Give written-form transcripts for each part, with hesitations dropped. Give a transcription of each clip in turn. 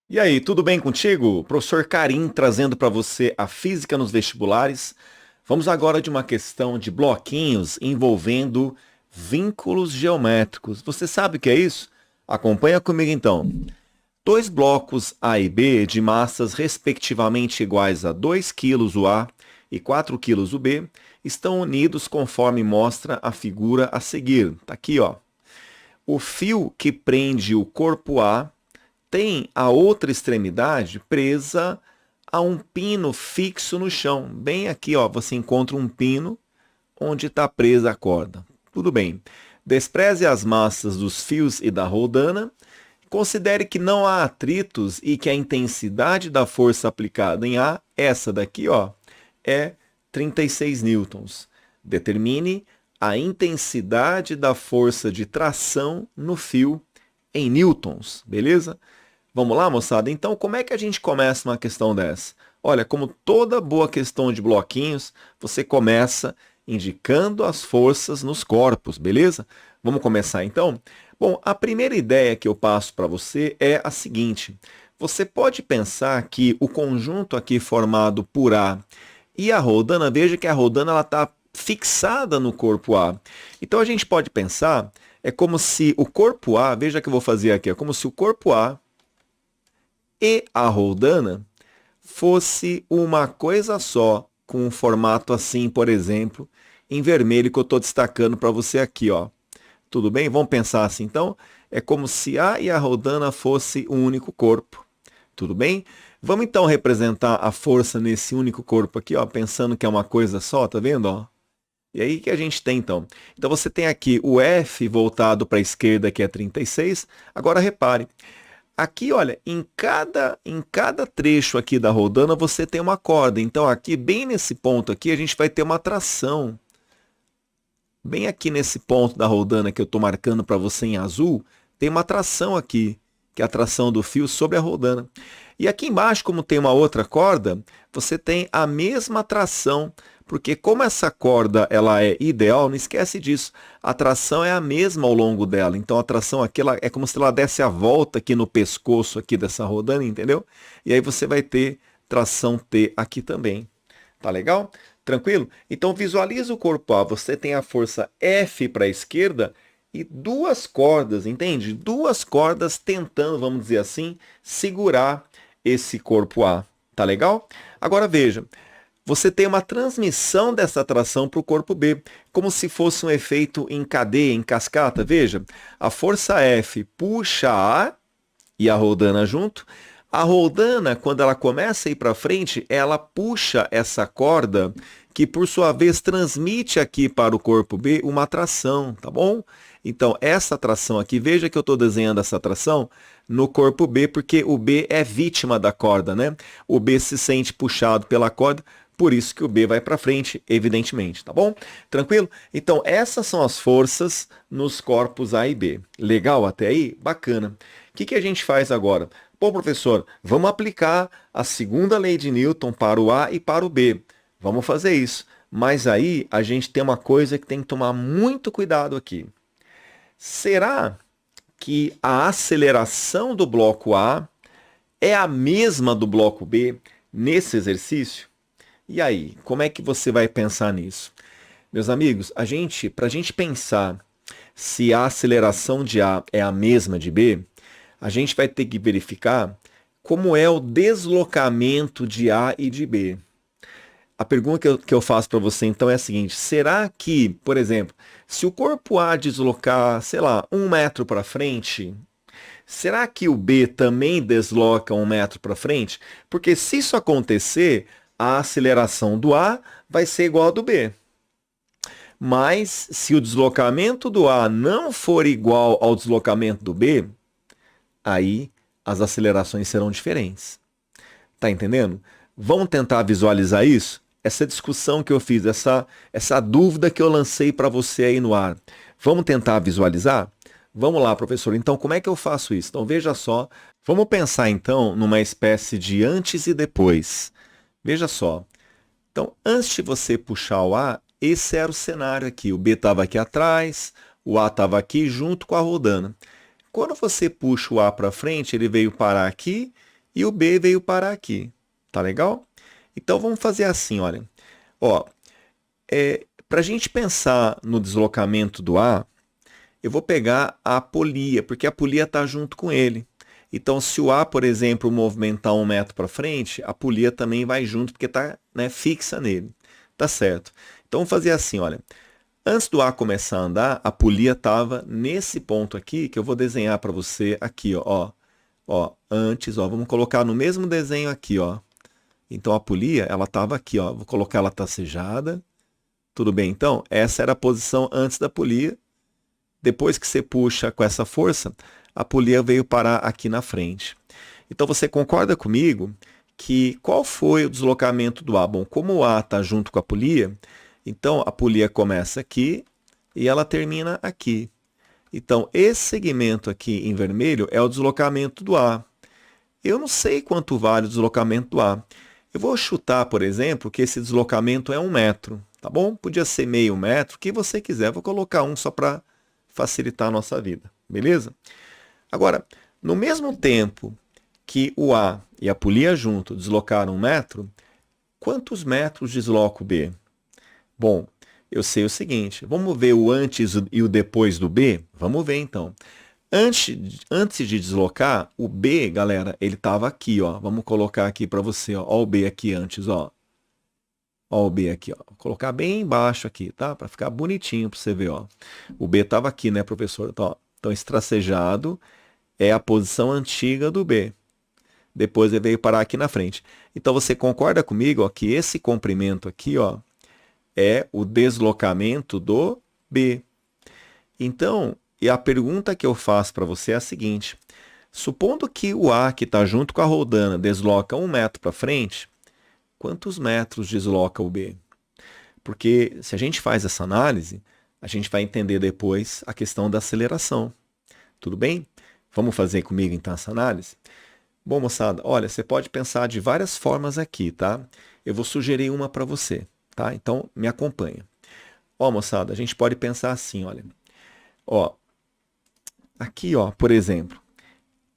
E aí, tudo bem contigo? Professor Karim trazendo para você a física nos vestibulares. Vamos agora de uma questão de bloquinhos envolvendo vínculos geométricos. Você sabe o que é isso? Acompanha comigo então. Dois blocos A e B de massas respectivamente iguais a 2 quilos o A e 4 quilos o B estão unidos conforme mostra a figura a seguir. Tá aqui, ó. O fio que prende o corpo A tem a outra extremidade presa a um pino fixo no chão. Bem aqui, ó, você encontra um pino onde está presa a corda. Tudo bem. Despreze as massas dos fios e da roldana. Considere que não há atritos e que a intensidade da força aplicada em A, essa daqui, ó, é 36 newtons. Determine a intensidade da força de tração no fio em newtons, beleza? Vamos lá, moçada? Então, como é que a gente começa uma questão dessa? Olha, como toda boa questão de bloquinhos, você começa indicando as forças nos corpos, beleza? Vamos começar então? Bom, a primeira ideia que eu passo para você é a seguinte: você pode pensar que o conjunto aqui formado por A e a roldana, veja que a roldana está fixada no corpo A. Então a gente pode pensar, é como se o corpo A, veja que eu vou fazer aqui, é como se o corpo A e a roldana fosse uma coisa só, com um formato assim, por exemplo, em vermelho que eu estou destacando para você aqui, ó. Tudo bem? Vamos pensar assim, então? É como se A e a roldana fosse um único corpo. Tudo bem? Vamos então representar a força nesse único corpo aqui, ó, pensando que é uma coisa só, tá vendo, ó? E aí que a gente tem então? Então você tem aqui o F voltado para a esquerda, que é 36. Agora repare, aqui, olha, em cada trecho aqui da rodana você tem uma corda. Então aqui, bem nesse ponto aqui, a gente vai ter uma tração. Bem aqui nesse ponto da rodana que eu estou marcando para você em azul, tem uma tração aqui, que é a tração do fio sobre a rodana. E aqui embaixo, como tem uma outra corda, você tem a mesma tração, porque como essa corda ela é ideal, não esquece disso, a tração é a mesma ao longo dela. Então a tração aqui ela é como se ela desse a volta aqui no pescoço aqui dessa rodana, entendeu? E aí você vai ter tração T aqui também. Tá legal? Tranquilo? Então visualiza o corpo A. Você tem a força F para a esquerda e duas cordas, entende? Duas cordas tentando, vamos dizer assim, segurar esse corpo A. Tá legal? Agora veja, você tem uma transmissão dessa tração para o corpo B, como se fosse um efeito em cadeia, em cascata. Veja, a força F puxa A e a roldana junto. A roldana, quando ela começa a ir para frente, ela puxa essa corda que, por sua vez, transmite aqui para o corpo B uma tração, tá bom? Então, essa tração aqui, veja que eu estou desenhando essa tração no corpo B, porque o B é vítima da corda, né? O B se sente puxado pela corda, por isso que o B vai para frente, evidentemente, tá bom? Tranquilo? Então, essas são as forças nos corpos A e B. Legal até aí? Bacana. O que a gente faz agora? Bom, professor, vamos aplicar a segunda lei de Newton para o A e para o B. Vamos fazer isso. Mas aí a gente tem uma coisa que tem que tomar muito cuidado aqui. Será que a aceleração do bloco A é a mesma do bloco B nesse exercício? E aí, como é que você vai pensar nisso? Meus amigos, para a gente pensar se a aceleração de A é a mesma de B, a gente vai ter que verificar como é o deslocamento de A e de B. A pergunta que eu faço para você então é a seguinte: será que, por exemplo, se o corpo A deslocar, sei lá, 1 metro para frente, será que o B também desloca 1 metro para frente? Porque se isso acontecer, a aceleração do A vai ser igual a do B. Mas se o deslocamento do A não for igual ao deslocamento do B, aí as acelerações serão diferentes. Tá entendendo? Vamos tentar visualizar isso? Essa discussão que eu fiz, essa dúvida que eu lancei para você aí no ar. Vamos tentar visualizar? Vamos lá, professor. Então, como é que eu faço isso? Então, veja só. Vamos pensar, então, numa espécie de antes e depois. Veja só. Então, antes de você puxar o A, esse era o cenário aqui. O B estava aqui atrás, o A estava aqui junto com a rodana. Quando você puxa o A para frente, ele veio parar aqui e o B veio parar aqui. Tá legal? Então vamos fazer assim, olha. Ó, para a gente pensar no deslocamento do A, eu vou pegar a polia, porque a polia está junto com ele. Então, se o A, por exemplo, movimentar 1 metro para frente, a polia também vai junto, porque está, né, fixa nele. Tá certo. Então, vamos fazer assim, olha. Antes do A começar a andar, a polia estava nesse ponto aqui, que eu vou desenhar para você aqui, ó. Ó, antes, ó, vamos colocar no mesmo desenho aqui, ó. Então, a polia, ela estava aqui, ó. Vou colocar ela tracejada. Tudo bem, então? Essa era a posição antes da polia. Depois que você puxa com essa força, a polia veio parar aqui na frente. Então, você concorda comigo que qual foi o deslocamento do A? Bom, como o A está junto com a polia, então a polia começa aqui e ela termina aqui. Então, esse segmento aqui em vermelho é o deslocamento do A. Eu não sei quanto vale o deslocamento do A. Eu vou chutar, por exemplo, que esse deslocamento é 1 metro, tá bom? Podia ser meio metro, o que você quiser. Vou colocar 1 só para facilitar a nossa vida, beleza? Agora, no mesmo tempo que o A e a polia junto deslocaram 1 metro, quantos metros desloca o B? Bom, eu sei o seguinte, vamos ver o antes e o depois do B? Vamos ver então. Antes de deslocar, o B, galera, ele estava aqui, ó. Vamos colocar aqui para você, ó. Ó o B aqui antes, ó. Ó o B aqui, ó. Vou colocar bem embaixo aqui, tá? Para ficar bonitinho para você ver, ó. O B estava aqui, né, professor? Então, esse tracejado é a posição antiga do B. Depois ele veio parar aqui na frente. Então, você concorda comigo, ó, que esse comprimento aqui, ó, é o deslocamento do B. Então, e a pergunta que eu faço para você é a seguinte. Supondo que o A, que está junto com a roldana, desloca 1 metro para frente, quantos metros desloca o B? Porque se a gente faz essa análise, a gente vai entender depois a questão da aceleração. Tudo bem? Vamos fazer comigo então essa análise? Bom, moçada, olha, você pode pensar de várias formas aqui, tá? Eu vou sugerir uma para você, tá? Então, me acompanha. Ó, moçada, a gente pode pensar assim, olha. Ó, aqui, ó, por exemplo,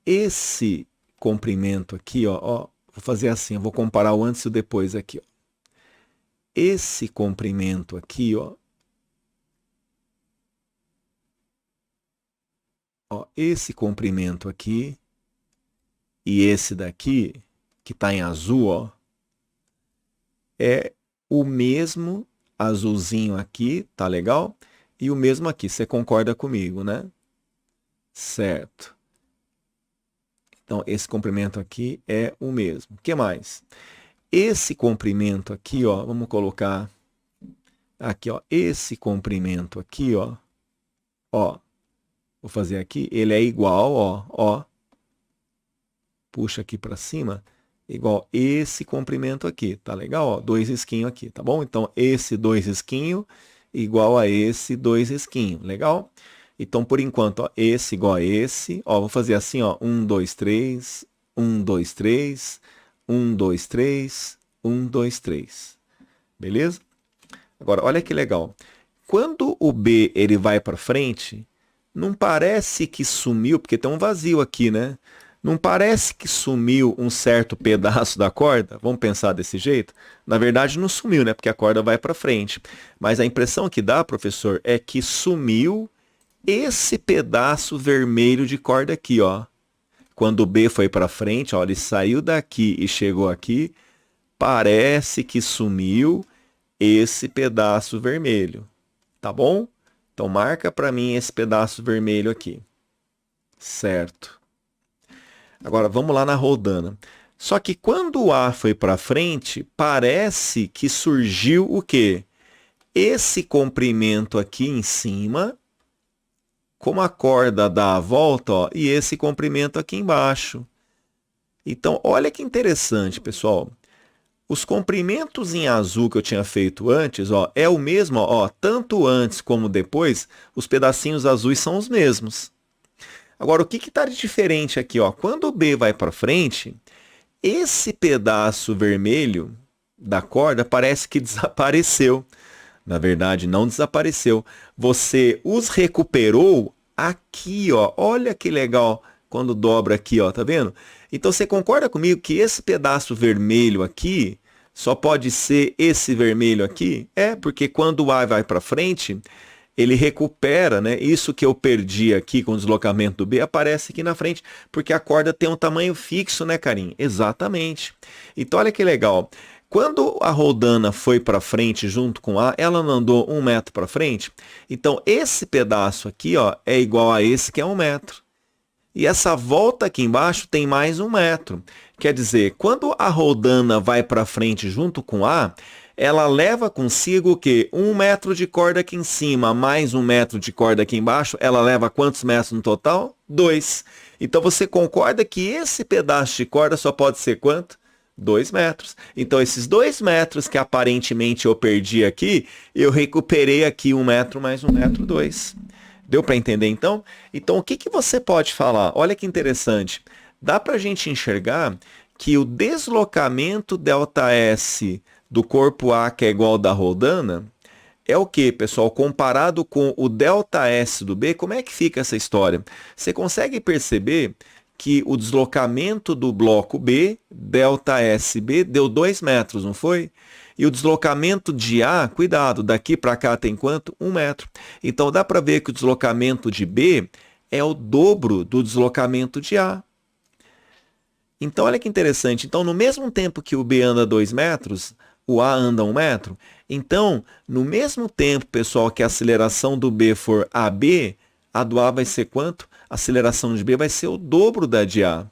esse comprimento aqui, ó, vou fazer assim, eu vou comparar o antes e o depois aqui, ó. Esse comprimento aqui, ó, esse comprimento aqui e esse daqui, que está em azul, ó, é o mesmo azulzinho aqui, tá legal? E o mesmo aqui, você concorda comigo, né? Certo. Então, esse comprimento aqui é o mesmo. O que mais? Esse comprimento aqui, ó, vamos colocar aqui, ó, esse comprimento aqui, ó, vou fazer aqui, ele é igual, ó, puxa aqui para cima, igual esse comprimento aqui, tá legal? Ó, 2 risquinhos aqui, tá bom? Então, esse 2 risquinhos igual a esse 2 risquinhos, legal? Então, por enquanto, ó, esse igual a esse, ó, vou fazer assim, ó, 1, 2, 3, 1, 2, 3, 1, 2, 3, 1, 2, 3, beleza? Agora, olha que legal. Quando o B ele vai para frente, não parece que sumiu, porque tem um vazio aqui, né? Não parece que sumiu um certo pedaço da corda? Vamos pensar desse jeito? Na verdade, não sumiu, né? Porque a corda vai para frente. Mas a impressão que dá, professor, é que sumiu esse pedaço vermelho de corda aqui, ó. Quando o B foi para frente, ó, ele saiu daqui e chegou aqui, parece que sumiu esse pedaço vermelho. Tá bom? Então, marca para mim esse pedaço vermelho aqui. Certo. Agora, vamos lá na roldana. Só que quando o A foi para frente, parece que surgiu o quê? Esse comprimento aqui em cima, como a corda dá a volta, ó, e esse comprimento aqui embaixo. Então, olha que interessante, pessoal. Os comprimentos em azul que eu tinha feito antes, ó, é o mesmo, ó, tanto antes como depois, os pedacinhos azuis são os mesmos. Agora, o que está de diferente aqui? Ó? Quando o B vai para frente, esse pedaço vermelho da corda parece que desapareceu. Na verdade, não desapareceu. Você os recuperou aqui, ó. Olha que legal quando dobra aqui, ó, tá vendo? Então você concorda comigo que esse pedaço vermelho aqui só pode ser esse vermelho aqui? É, porque quando o A vai para frente, ele recupera, né? Isso que eu perdi aqui com o deslocamento do B aparece aqui na frente, porque a corda tem um tamanho fixo, né, Karim? Exatamente. Então olha que legal. Quando a roldana foi para frente junto com A, ela não andou 1 metro para frente. Então esse pedaço aqui, ó, é igual a esse que é 1 metro. E essa volta aqui embaixo tem mais 1 metro. Quer dizer, quando a roldana vai para frente junto com A, ela leva consigo o quê? 1 metro de corda aqui em cima, mais 1 metro de corda aqui embaixo. Ela leva quantos metros no total? 2. Então você concorda que esse pedaço de corda só pode ser quanto? 2 metros. Então esses 2 metros que aparentemente eu perdi aqui, eu recuperei aqui 1 metro mais 1 metro, 2. Deu para entender então? Então o que que você pode falar? Olha que interessante. Dá para a gente enxergar que o deslocamento ΔS do corpo A, que é igual ao da roldana, é o que, pessoal? Comparado com o ΔS do B, como é que fica essa história? Você consegue perceber que o deslocamento do bloco B, ΔSB, deu 2 metros, não foi? E o deslocamento de A, cuidado, daqui para cá tem quanto? 1 metro. Então dá para ver que o deslocamento de B é o dobro do deslocamento de A. Então olha que interessante. Então no mesmo tempo que o B anda 2 metros, o A anda 1 metro. Então, no mesmo tempo, pessoal, que a aceleração do B for AB, a do A vai ser quanto? A aceleração de B vai ser o dobro da de A.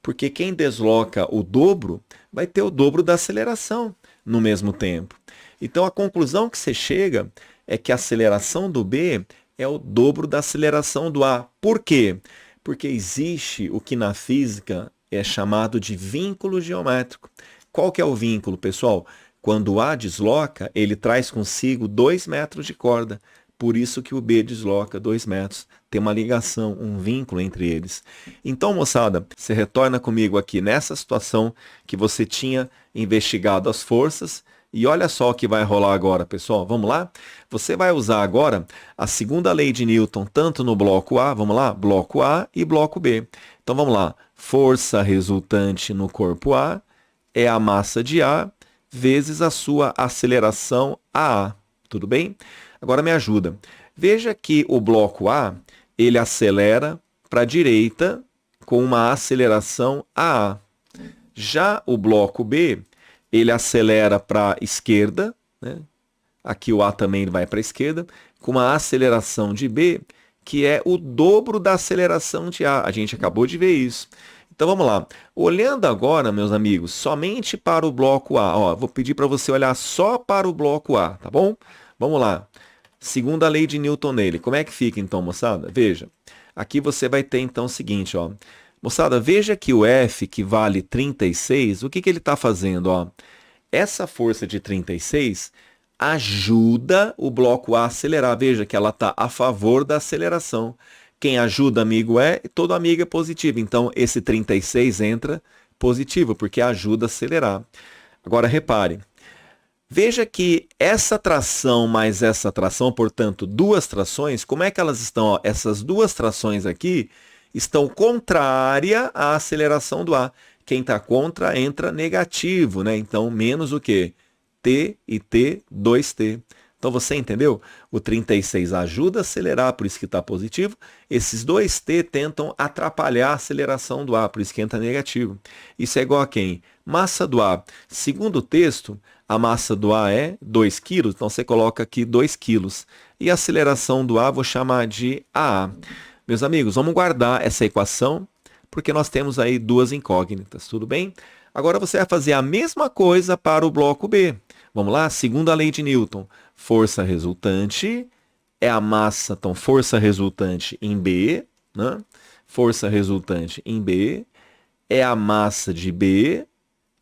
Porque quem desloca o dobro vai ter o dobro da aceleração no mesmo tempo. Então a conclusão que você chega é que a aceleração do B é o dobro da aceleração do A. Por quê? Porque existe o que na física é chamado de vínculo geométrico. Qual que é o vínculo, pessoal? Quando o A desloca, ele traz consigo 2 metros de corda. Por isso que o B desloca 2 metros. Tem uma ligação, um vínculo entre eles. Então, moçada, você retorna comigo aqui nessa situação que você tinha investigado as forças. E olha só o que vai rolar agora, pessoal. Vamos lá? Você vai usar agora a segunda lei de Newton, tanto no bloco A, vamos lá? Bloco A e bloco B. Então, vamos lá. Força resultante no corpo A é a massa de A vezes a sua aceleração AA. Tudo bem? Agora me ajuda. Veja que o bloco A, ele acelera para a direita com uma aceleração AA. Já o bloco B, ele acelera para a esquerda, né? Aqui o A também vai para a esquerda, com uma aceleração de B, que é o dobro da aceleração de A. A gente acabou de ver isso. Então vamos lá. Olhando agora, meus amigos, somente para o bloco A. Ó, vou pedir para você olhar só para o bloco A, tá bom? Vamos lá. Segunda lei de Newton nele. Como é que fica então, moçada? Veja. Aqui você vai ter então o seguinte, ó. Moçada, veja que o F, que vale 36, o que que ele está fazendo, ó? Essa força de 36 ajuda o bloco A a acelerar. Veja que ela está a favor da aceleração. Quem ajuda amigo é, todo amigo é positivo. Então, esse 36 entra positivo, porque ajuda a acelerar. Agora, repare. Veja que essa tração mais essa tração, portanto, duas trações, como é que elas estão? Ó, essas duas trações aqui estão contrárias à aceleração do A. Quem está contra entra negativo, né? Então, menos o quê? T e T, 2T. Então você entendeu? O 36 ajuda a acelerar, por isso que está positivo. Esses 2T tentam atrapalhar a aceleração do A, por isso que entra negativo. Isso é igual a quem? Massa do A. Segundo o texto, a massa do A é 2 kg, então você coloca aqui 2 kg. E a aceleração do A vou chamar de AA. Meus amigos, vamos guardar essa equação, porque nós temos aí duas incógnitas, tudo bem? Agora você vai fazer a mesma coisa para o bloco B. Vamos lá? Segunda lei de Newton. Força resultante é a massa, então força resultante em B, né? Força resultante em B é a massa de B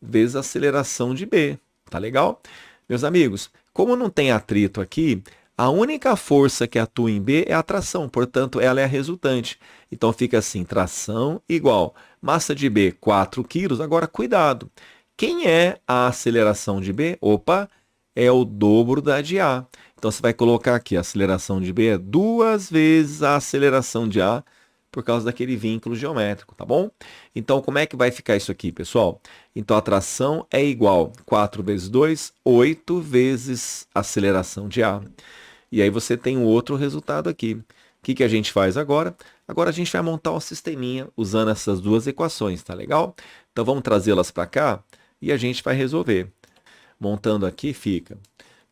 vezes a aceleração de B. Tá legal? Meus amigos, como não tem atrito aqui, a única força que atua em B é a tração, portanto, ela é a resultante. Então fica assim, tração igual massa de B, 4 kg. Agora, cuidado. Quem é a aceleração de B? Opa, é o dobro da de A. Então, você vai colocar aqui, a aceleração de B é 2 vezes a aceleração de A, por causa daquele vínculo geométrico, tá bom? Então, como é que vai ficar isso aqui, pessoal? Então, a tração é igual 4 vezes 2, 8 vezes a aceleração de A. E aí você tem um outro resultado aqui. O que a gente faz agora? Agora a gente vai montar um sisteminha usando essas duas equações, tá legal? Então, vamos trazê-las para cá e a gente vai resolver. Montando aqui fica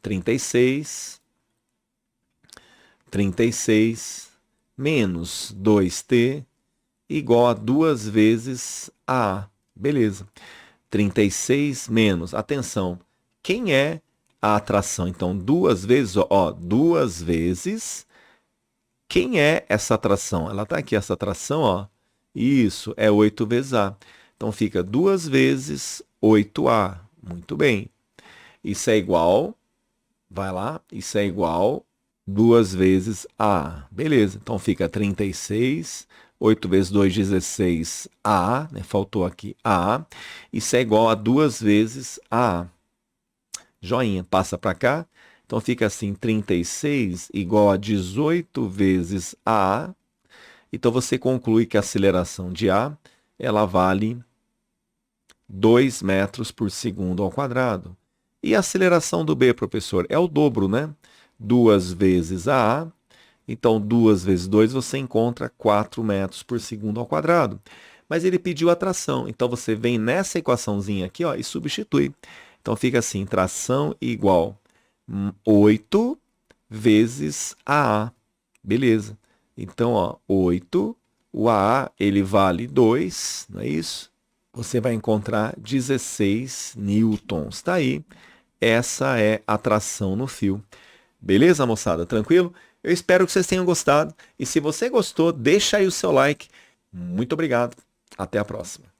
36 menos 2t igual a 2 vezes a. Beleza. 36 menos, atenção, quem é a atração? Então, 2 vezes, ó, 2 vezes, quem é essa atração? Ela está aqui, essa atração, ó, isso, é 8 vezes a. Então, fica 2 vezes 8a. Muito bem. Isso é igual, vai lá, isso é igual 2 vezes A. Beleza, então fica 36, 8 vezes 2, 16, A, né? Faltou aqui A. Isso é igual a 2 vezes A. Joinha, passa para cá. Então fica assim, 36 igual a 18 vezes A. Então você conclui que a aceleração de A, ela vale 2 metros por segundo ao quadrado. E a aceleração do B, professor? É o dobro, né? 2 vezes a A. Então, 2 vezes 2, você encontra 4 metros por segundo ao quadrado. Mas ele pediu a tração. Então, você vem nessa equaçãozinha aqui, ó, e substitui. Então, fica assim, tração igual 8 vezes a A. Beleza. Então, ó, 8, o AA, ele vale 2, não é isso? Você vai encontrar 16 newtons. Está aí. Essa é a tração no fio. Beleza, moçada? Tranquilo? Eu espero que vocês tenham gostado. E se você gostou, deixa aí o seu like. Muito obrigado. Até a próxima.